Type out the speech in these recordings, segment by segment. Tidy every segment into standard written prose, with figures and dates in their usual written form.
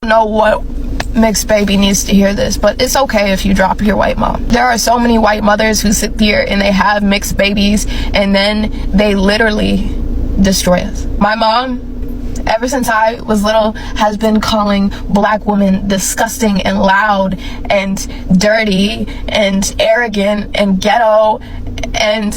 Know what mixed baby needs to hear this, but it's okay if you drop your white mom. There are so many white mothers who sit here and they have mixed babies and then they literally destroy us. My mom, ever since I was little, has been calling black women disgusting and loud and dirty and arrogant and ghetto, and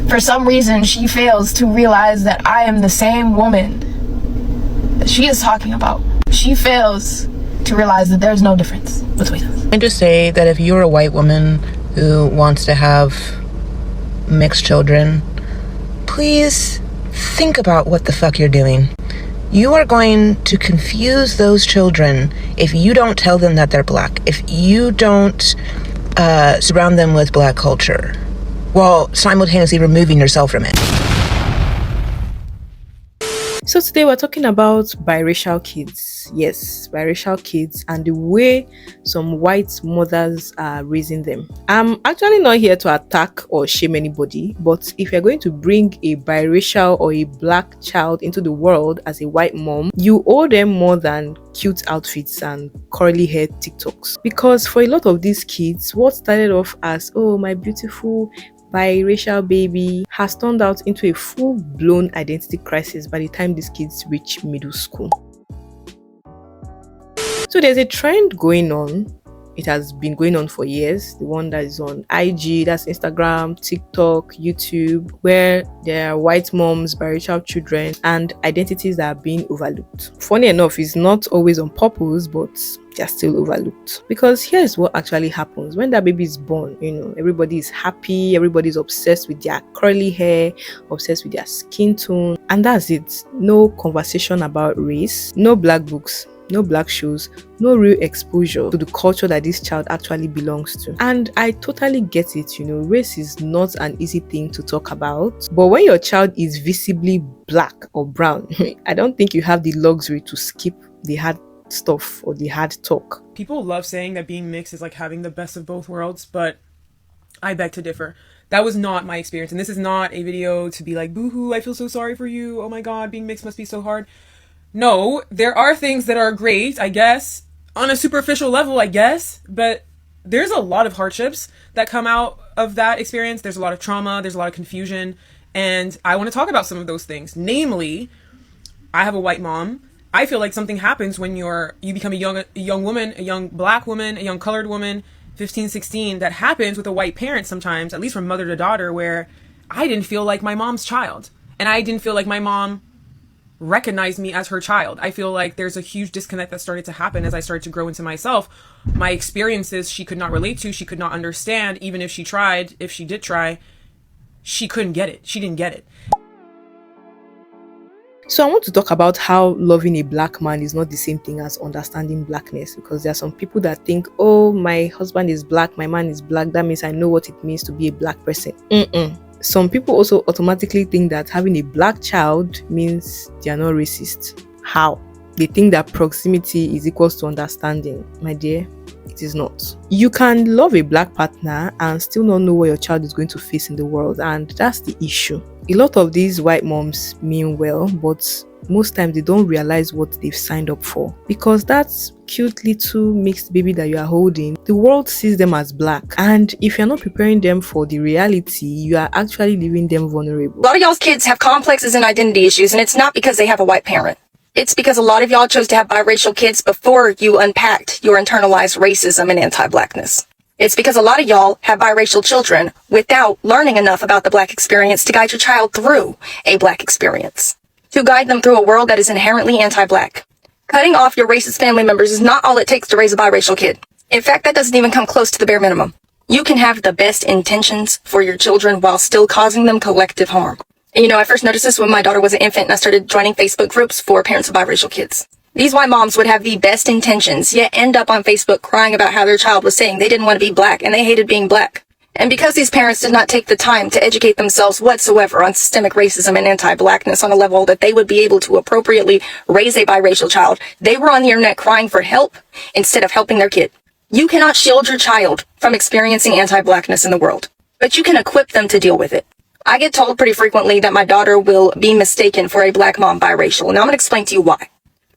for some reason she fails to realize that I am the same woman that she is talking about. She fails to realize that there's no difference between us. And just say that if you're a white woman who wants to have mixed children, please think about what the fuck you're doing. You are going to confuse those children if you don't tell them that they're black, if you don't surround them with black culture, while simultaneously removing yourself from it. So today we're talking about biracial kids. Yes, biracial kids and the way some white mothers are raising them. I'm actually not here to attack or shame anybody, but if you're going to bring a biracial or a black child into the world as a white mom, you owe them more than cute outfits and curly hair TikToks. Because for a lot of these kids, what started off as, oh, my beautiful biracial baby, has turned out into a full-blown identity crisis by the time these kids reach middle school. So there's a trend going on. It has been going on for years. The one that is on IG, that's Instagram, TikTok, YouTube, where there are white moms, biracial children, and identities that are being overlooked. Funny enough, it's not always on purpose, but they're still overlooked. Because here's what actually happens. When that baby is born, everybody is happy, everybody's obsessed with their curly hair, obsessed with their skin tone, and that's it. No conversation about race, no black books, no black shoes, no real exposure to the culture that this child actually belongs to. And I totally get it, race is not an easy thing to talk about. But when your child is visibly black or brown, I don't think you have the luxury to skip the hard stuff or the hard talk. People love saying that being mixed is like having the best of both worlds, but I beg to differ. That was not my experience. And this is not a video to be like, boo-hoo, I feel so sorry for you. Oh my God, being mixed must be so hard. No, there are things that are great, I guess, on a superficial level, I guess, but there's a lot of hardships that come out of that experience. There's a lot of trauma, there's a lot of confusion, and I want to talk about some of those things. Namely, I have a white mom. I feel like something happens when you become a young woman, a young black woman, a young colored woman, 15, 16, that happens with a white parent sometimes, at least from mother to daughter, where I didn't feel like my mom's child, and I didn't feel like my mom recognized me as her child. I feel like there's a huge disconnect that started to happen as I started to grow into myself. My experiences she could not relate to, she could not understand, even if she tried, if she did try, she couldn't get it. She didn't get it. So I want to talk about how loving a black man is not the same thing as understanding blackness, because there are some people that think, oh, my husband is black, my man is black, that means I know what it means to be a black person. Some people also automatically think that having a black child means they are not racist. How? They think that proximity is equals to understanding. My dear, it is not. You can love a black partner and still not know what your child is going to face in the world, and that's the issue. A lot of these white moms mean well, but most times they don't realize what they've signed up for, because that's cute little mixed baby that you are holding, the world sees them as black, and if you're not preparing them for the reality, you are actually leaving them vulnerable. A lot of y'all's kids have complexes and identity issues, and it's not because they have a white parent. It's because a lot of y'all chose to have biracial kids before you unpacked your internalized racism and anti-blackness. It's because a lot of y'all have biracial children without learning enough about the black experience to guide your child through a black experience, to guide them through a world that is inherently anti-black. Cutting off your racist family members is not all it takes to raise a biracial kid. In fact, that doesn't even come close to the bare minimum. You can have the best intentions for your children while still causing them collective harm. And I first noticed this when my daughter was an infant and I started joining Facebook groups for parents of biracial kids. These white moms would have the best intentions, yet end up on Facebook crying about how their child was saying they didn't want to be black and they hated being black. And because these parents did not take the time to educate themselves whatsoever on systemic racism and anti-blackness on a level that they would be able to appropriately raise a biracial child, they were on the internet crying for help instead of helping their kid. You cannot shield your child from experiencing anti-blackness in the world, but you can equip them to deal with it. I get told pretty frequently that my daughter will be mistaken for a black mom biracial, and I'm going to explain to you why.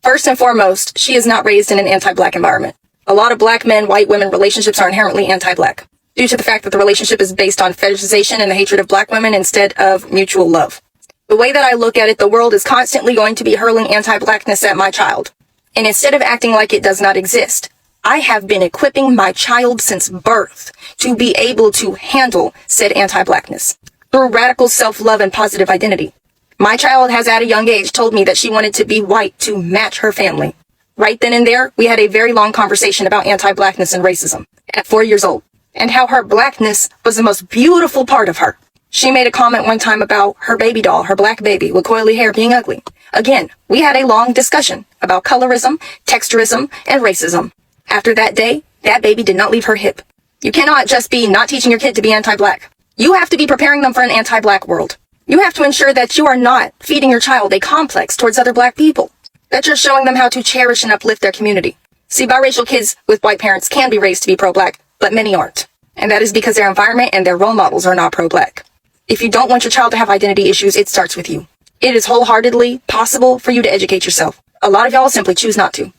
First and foremost, she is not raised in an anti-black environment. A lot of black men, white women relationships are inherently anti-black, due to the fact that the relationship is based on fetishization and the hatred of black women instead of mutual love. The way that I look at it, the world is constantly going to be hurling anti-blackness at my child. And instead of acting like it does not exist, I have been equipping my child since birth to be able to handle said anti-blackness through radical self-love and positive identity. My child has at a young age told me that she wanted to be white to match her family. Right then and there, we had a very long conversation about anti-blackness and racism at 4 years old, and how her blackness was the most beautiful part of her. She made a comment one time about her baby doll, her black baby with coily hair, being ugly. Again, we had a long discussion about colorism, texturism, and racism. After that day, that baby did not leave her hip. You cannot just be not teaching your kid to be anti-black. You have to be preparing them for an anti-black world. You have to ensure that you are not feeding your child a complex towards other black people, that you're showing them how to cherish and uplift their community. See, biracial kids with white parents can be raised to be pro-black, but many aren't. And that is because their environment and their role models are not pro-black. If you don't want your child to have identity issues, it starts with you. It is wholeheartedly possible for you to educate yourself. A lot of y'all simply choose not to.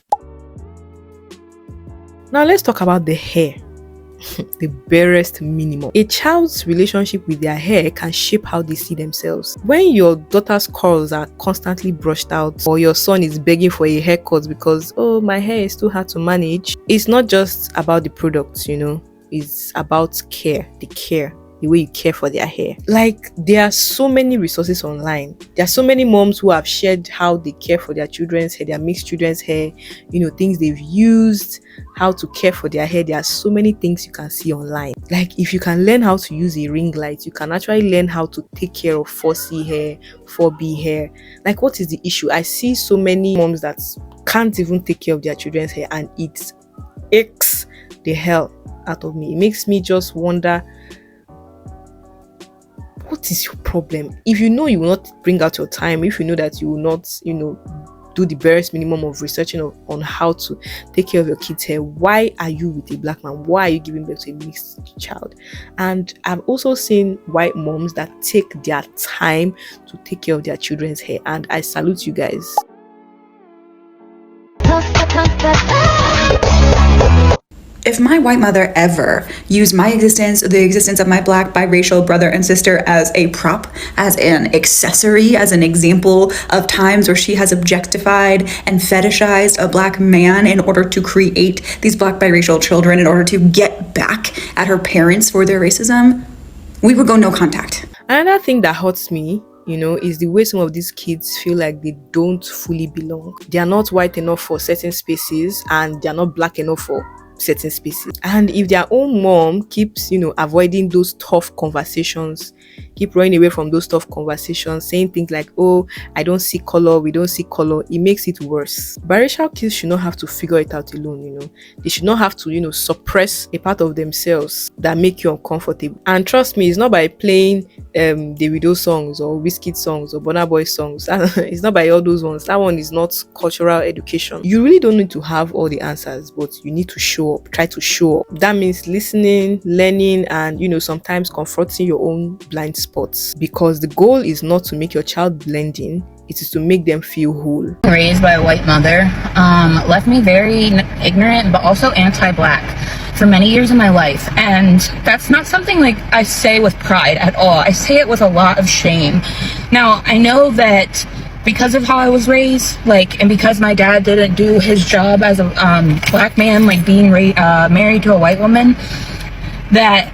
Now let's talk about the hair. The barest minimum. A child's relationship with their hair can shape how they see themselves. When your daughter's curls are constantly brushed out, or your son is begging for a haircut because, oh, my hair is too hard to manage, it's not just about the products, it's about care, the way you care for their hair. Like, there are so many resources online. There are so many moms who have shared how they care for their children's hair, their mixed children's hair, things they've used, how to care for their hair. There are so many things you can see online. Like, if you can learn how to use a ring light, you can actually learn how to take care of 4C hair, 4B hair. Like, what is the issue? I see so many moms that can't even take care of their children's hair, and it aches the hell out of me. It makes me just wonder, what is your problem? If you know you will not bring out your time, if you know that you will not, do the barest minimum of researching on how to take care of your kids' hair, why are you with a black man? Why are you giving birth to a mixed child? And I've also seen white moms that take their time to take care of their children's hair, and I salute you guys. If my white mother ever used my existence, the existence of my black biracial brother and sister, as a prop, as an accessory, as an example of times where she has objectified and fetishized a black man in order to create these black biracial children, in order to get back at her parents for their racism, we would go no contact. Another thing that hurts me, is the way some of these kids feel like they don't fully belong. They are not white enough for certain spaces, and they are not black enough for certain spaces. And if their own mom keeps avoiding those tough conversations, keep running away from those tough conversations, saying things like, oh, I don't see color, we don't see color, it makes it worse. Biracial kids should not have to figure it out alone. They should not have to suppress a part of themselves that make you uncomfortable. And trust me, it's not by playing Davido songs or Wizkid songs or Burna Boy songs. It's not by all those ones. That one is not cultural education. You really don't need to have all the answers, but you need to show up. Try to show up. That means listening, learning, and sometimes confronting your own blind spots, because the goal is not to make your child blend in, it is to make them feel whole. Raised by a white mother left me very ignorant, but also anti-black for many years in my life, and that's not something like I say with pride at all. I say it with a lot of shame. Now, I know that because of how I was raised, and because my dad didn't do his job as a black man, being married to a white woman, that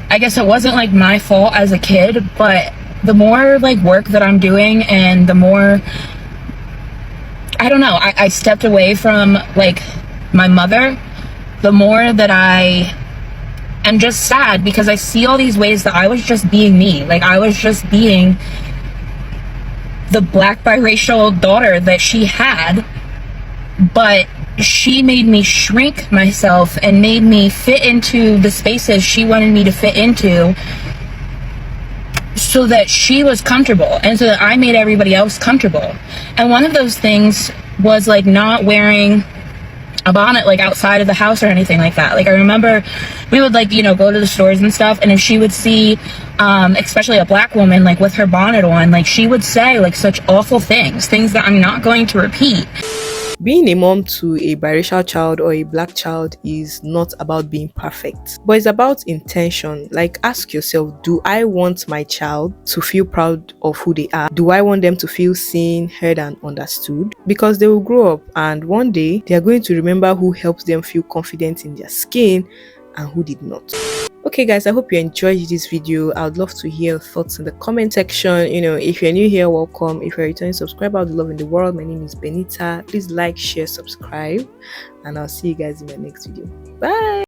I guess it wasn't my fault as a kid. But the more work that I'm doing, and the more, I don't know, I stepped away from my mother, the more that I am just sad, because I see all these ways that I was just being me. I was just being the black biracial daughter that she had, but she made me shrink myself and made me fit into the spaces she wanted me to fit into, so that she was comfortable and so that I made everybody else comfortable. And one of those things was not wearing a bonnet outside of the house or anything like that. I remember we would go to the stores and stuff, and if she would see especially a black woman with her bonnet on, she would say such awful things that I'm not going to repeat. Being a mom to a biracial child or a black child is not about being perfect, but it's about intention. Like, ask yourself, do I want my child to feel proud of who they are? Do I want them to feel seen, heard, and understood? Because they will grow up and one day they are going to remember who helped them feel confident in their skin and who did not. Okay guys, I hope you enjoyed this video. I would love to hear your thoughts in the comment section. If you're new here, welcome. If you're a returning subscriber, I would love in the world. My name is Benita. Please like, share, subscribe, and I'll see you guys in my next video. Bye.